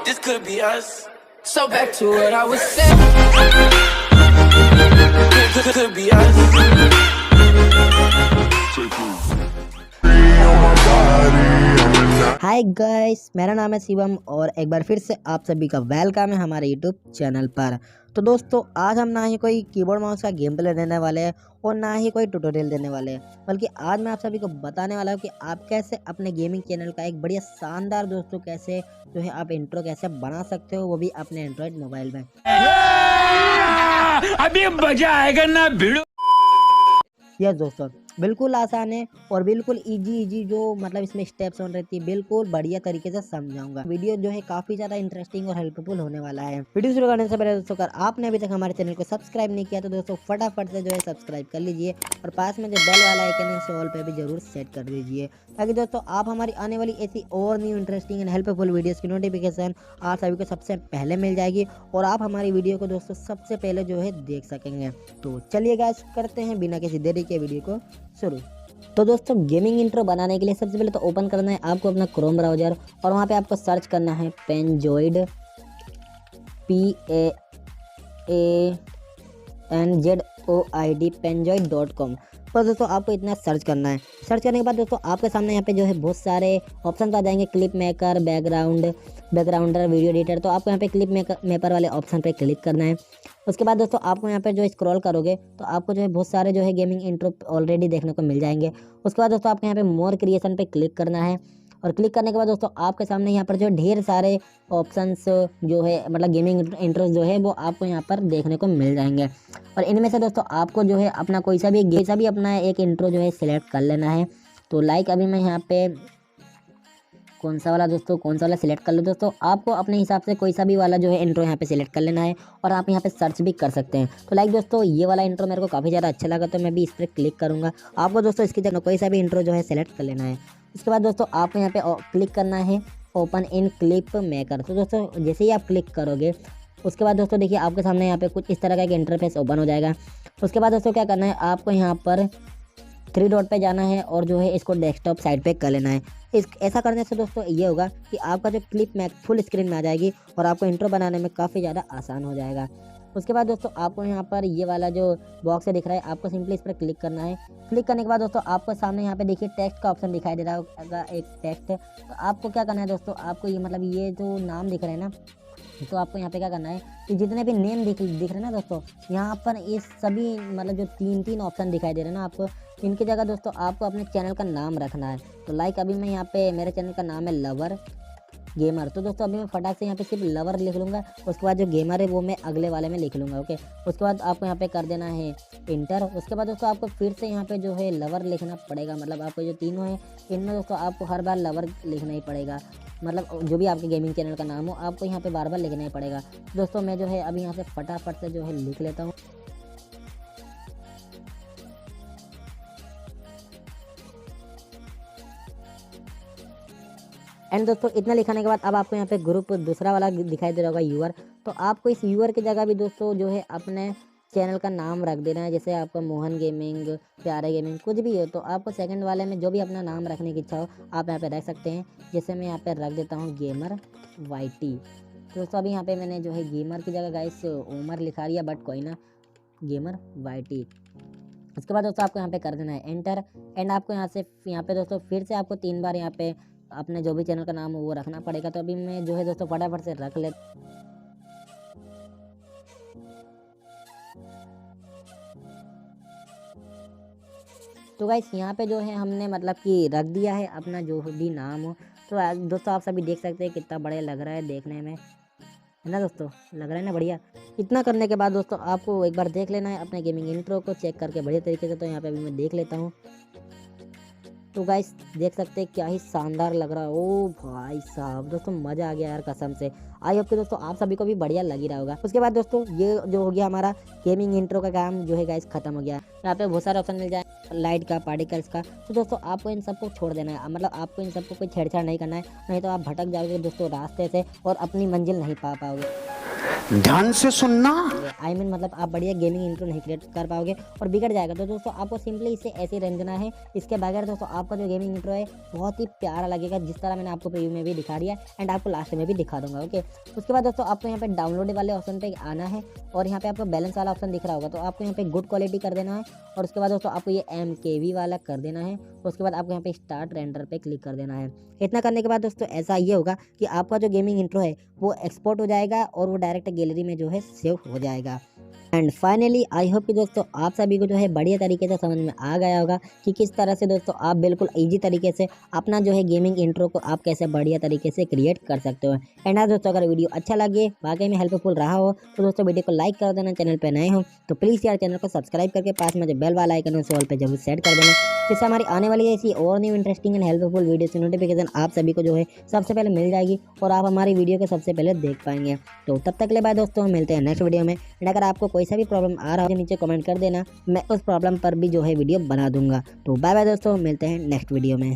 this could be us. So back to what I was saying. Could be us. Hi guys, मेरा नाम है शिवम और एक बार फिर से आप सभी का वेलकम है हमारे यूट्यूब चैनल पर। तो दोस्तों, आज हम ना ही कोई कीबोर्ड माउस का गेम प्ले देने वाले हैं और ना ही कोई ट्यूटोरियल देने वाले हैं, बल्कि आज मैं आप सभी को बताने वाला हूँ कि आप कैसे अपने गेमिंग चैनल का एक बढ़िया शानदार दोस्तों कैसे जो है आप इंट्रो कैसे बना सकते हो, वो भी अपने एंड्रॉइड मोबाइल में। अभी मजा आएगा ना भिड़ो। यस दोस्तों, बिल्कुल आसान है और बिल्कुल इजी जो मतलब इसमें स्टेप्स ऑन रहती है, बिल्कुल बढ़िया तरीके से समझाऊंगा। वीडियो जो है काफी ज्यादा इंटरेस्टिंग और हेल्पफुल होने वाला है। वीडियो शुरू करने से पहले दोस्तों, अगर आपने अभी तक हमारे चैनल को सब्सक्राइब नहीं किया तो दोस्तों फटाफट से जो है सब्सक्राइब कर लीजिए और पास में जो बेल वाला आइकन है उसे ऑल पे भी जरूर सेट कर दीजिए, ताकि दोस्तों आप हमारी आने वाली ऐसी और new interesting and helpful videos की नोटिफिकेशन आप सभी को सबसे पहले मिल जाएगी और आप हमारी वीडियो को दोस्तों सबसे पहले जो है देख सकेंगे। तो चलिए गाइस, करते हैं बिना किसी देरी के वीडियो को शुरू। तो दोस्तों, गेमिंग इंट्रो बनाने के लिए सबसे पहले तो ओपन करना है आपको अपना क्रोम ब्राउज़र और वहाँ पे आपको सर्च करना है पेनजॉइड PANZOID penjoid.com। पर दोस्तों आपको इतना सर्च करना है। सर्च करने के बाद दोस्तों आपके सामने यहाँ पे जो है बहुत सारे ऑप्शन आ जाएंगे, क्लिप मेकर, बैकग्राउंडर, वीडियो एडिटर। तो आपको यहाँ पे क्लिप मेकर वाले ऑप्शन पे क्लिक करना है। उसके बाद दोस्तों आपको यहाँ पे जो स्क्रॉल करोगे तो आपको जो है बहुत सारे जो है गेमिंग इंट्रो ऑलरेडी देखने को मिल जाएंगे। उसके बाद दोस्तों आपको यहाँ पे मोर क्रिएशन पे क्लिक करना है और क्लिक करने के बाद दोस्तों आपके सामने यहाँ पर जो ढेर सारे ऑप्शंस जो है मतलब गेमिंग इंट्रोस जो है वो आपको यहाँ पर देखने को मिल जाएंगे। और इनमें से दोस्तों आपको जो है अपना कोई सा भी अपना एक इंट्रो जो है सिलेक्ट कर लेना है। तो लाइक अभी मैं यहाँ पे कौन सा वाला सिलेक्ट कर लो। दोस्तों आपको अपने हिसाब से कोई सा भी वाला जो है इंट्रो यहाँ पे सिलेक्ट कर लेना है और आप यहाँ पे सर्च भी कर सकते हैं। तो लाइक दोस्तों ये वाला इंट्रो मेरे को काफ़ी ज़्यादा अच्छा लगा तो मैं भी इस पर क्लिक करूँगा। आपको दोस्तों इसकी जगह कोई सा भी इंट्रो जो है सिलेक्ट कर लेना है। उसके बाद दोस्तों आपको यहाँ पे क्लिक करना है ओपन इन क्लिप मेकर। तो दोस्तों जैसे ही आप क्लिक करोगे उसके बाद दोस्तों देखिए आपके सामने यहाँ पे कुछ इस तरह का एक इंटरफेस ओपन हो जाएगा। उसके बाद दोस्तों क्या करना है, आपको यहाँ पर 3 डॉट पे जाना है और जो है इसको डेस्कटॉप साइड पे कर लेना है। ऐसा करने से दोस्तों ये होगा कि आपका जो क्लिप मैक फुल स्क्रीन में आ जाएगी और आपको इंट्रो बनाने में काफ़ी ज़्यादा आसान हो जाएगा। उसके बाद दोस्तों आपको यहाँ पर ये वाला जो बॉक्स दिख रहा है आपको सिंपली इस पर क्लिक करना है। क्लिक करने के बाद दोस्तों आपको सामने यहाँ पे देखिए टेक्स्ट का ऑप्शन दिखाई दे रहा होगा, एक टेक्स्ट। तो आपको क्या करना है दोस्तों, आपको ये मतलब ये जो नाम दिख रहे हैं ना, तो आपको यहाँ पे क्या करना है कि जितने भी नेम दिख रहे हैं ना दोस्तों, यहाँ पर ये सभी मतलब जो तीन ऑप्शन दिखाई दे रहे हैं ना आपको, इनकी जगह दोस्तों आपको अपने चैनल का नाम रखना है। तो लाइक अभी मैं यहाँ पे मेरे चैनल का नाम है लवर गेमर। तो दोस्तों अभी मैं फटाक से यहाँ पे सिर्फ लवर लिख लूँगा। उसके बाद जो गेमर है वो मैं अगले वाले में लिख लूँगा। ओके, उसके बाद आपको यहाँ पे कर देना है इंटर। उसके बाद दोस्तों आपको फिर से यहाँ पे जो है लवर लिखना पड़ेगा। मतलब आपको जो तीनों है इनमें दोस्तों आपको हर बार लवर लिखना ही पड़ेगा। मतलब जो भी आपके गेमिंग चैनल का नाम हो आपको यहाँ पे बार बार लिखना ही पड़ेगा। दोस्तों मैं जो है अभी यहाँ से फटाफट से जो है लिख लेता हूँ। एंड दोस्तों इतना लिखाने के बाद अब आपको यहाँ पे ग्रुप दूसरा वाला दिखाई दे रहा होगा यूआर। तो आपको इस यूआर की जगह भी दोस्तों जो है अपने चैनल का नाम रख देना है। जैसे आपका मोहन गेमिंग, प्यारे गेमिंग, कुछ भी हो तो आपको सेकंड वाले में जो भी अपना नाम रखने की इच्छा हो आप यहाँ पे रख सकते हैं। जैसे मैं यहाँ पे रख देता हूँ गेमर YT। तो दोस्तों अभी यहाँ पे मैंने जो है गेमर की जगह गाइस उमर लिखा दिया, बट कोई ना, गेमर YT। उसके बाद दोस्तों आपको यहाँ पे कर देना है एंटर। एंड आपको यहाँ पे दोस्तों फिर से आपको 3 बार यहाँ पे अपने जो भी चैनल का नाम हो वो रखना पड़ेगा। तो अभी मैं जो है दोस्तों फटाफट से रख ले। तो गाइस यहाँ पे जो है हमने मतलब कि रख दिया है अपना जो भी नाम हो। तो दोस्तों आप सभी देख सकते हैं कितना बढ़िया लग रहा है देखने में, है ना दोस्तों, लग रहा है ना बढ़िया। इतना करने के बाद दोस्तों आपको एक बार देख लेना है अपने गेमिंग इंट्रो को चेक करके बढ़िया तरीके से। तो यहाँ पे अभी मैं देख लेता हूँ। तो गाइस देख सकते हैं क्या ही शानदार लग रहा है। ओ भाई साहब दोस्तों मज़ा आ गया यार कसम से। आई होप कि दोस्तों आप सभी को भी बढ़िया लग ही रहा होगा। उसके बाद दोस्तों ये जो हो गया हमारा गेमिंग इंट्रो का काम जो है गाइस खत्म हो गया। यहाँ पे बहुत सारे ऑप्शन मिल जाए, लाइट का, पार्टिकल्स का। तो दोस्तों आपको इन सबको छोड़ देना है, मतलब आपको इन सबको कोई छेड़छाड़ नहीं करना है, नहीं तो आप भटक जाओगे दोस्तों रास्ते से और अपनी मंजिल नहीं पा पाओगे। ध्यान से सुनना। आई मीन मतलब आप बढ़िया गेमिंग इंट्रो नहीं क्रिएट कर पाओगे और बिगड़ जाएगा। तो दोस्तों आपको सिंपली इसे ऐसे ही रहने देना है। इसके बगैर दोस्तों आपका जो गेमिंग इंट्रो है बहुत ही प्यारा लगेगा, जिस तरह मैंने आपको प्रीव्यू में भी दिखा दिया एंड आपको लास्ट में भी दिखा दूंगा। ओके, उसके बाद दोस्तों आपको यहाँ पे डाउनलोड वाले ऑप्शन पे आना है और यहाँ पे आपको बैलेंस वाला ऑप्शन दिख रहा होगा, तो आपको यहाँ पे गुड क्वालिटी कर देना है और उसके बाद दोस्तों आपको ये MKV वाला कर देना है। उसके बाद आपको यहाँ पे स्टार्ट रेंडर पे क्लिक कर देना है। इतना करने के बाद दोस्तों ऐसा ये होगा कि आपका जो गेमिंग इंट्रो है वो एक्सपोर्ट हो जाएगा और वो डायरेक्ट गैलरी में जो है सेव हो जाएगा। एंड फाइनली आई होप कि दोस्तों आप सभी को जो है बढ़िया तरीके से समझ में आ गया होगा कि किस तरह से दोस्तों आप बिल्कुल इजी तरीके से अपना जो है गेमिंग इंट्रो को आप कैसे बढ़िया तरीके से क्रिएट कर सकते हो। एंड आज दोस्तों अगर वीडियो अच्छा लगे, वाकई में हेल्पफुल रहा हो, तो दोस्तों वीडियो को लाइक कर देना। चैनल पर नए हो तो प्लीज़ यार चैनल को सब्सक्राइब करके पास में जो बेल वाला आइकन है उसे ऑल पे जरूर सेट कर देना, जिससे हमारी आने वाली ऐसी और new interesting and helpful video की नोटिफिकेशन आप सभी को जो है सबसे पहले मिल जाएगी और आप हमारी वीडियो को सबसे पहले देख पाएंगे। तो तब तक के लिए बाय दोस्तों, मिलते हैं नेक्स्ट वीडियो में। एंड अगर आपको कोई सा भी प्रॉब्लम आ रहा हो नीचे कमेंट कर देना, मैं उस प्रॉब्लम पर भी जो है वीडियो बना दूंगा। तो बाय बाय दोस्तों, मिलते हैं नेक्स्ट वीडियो में।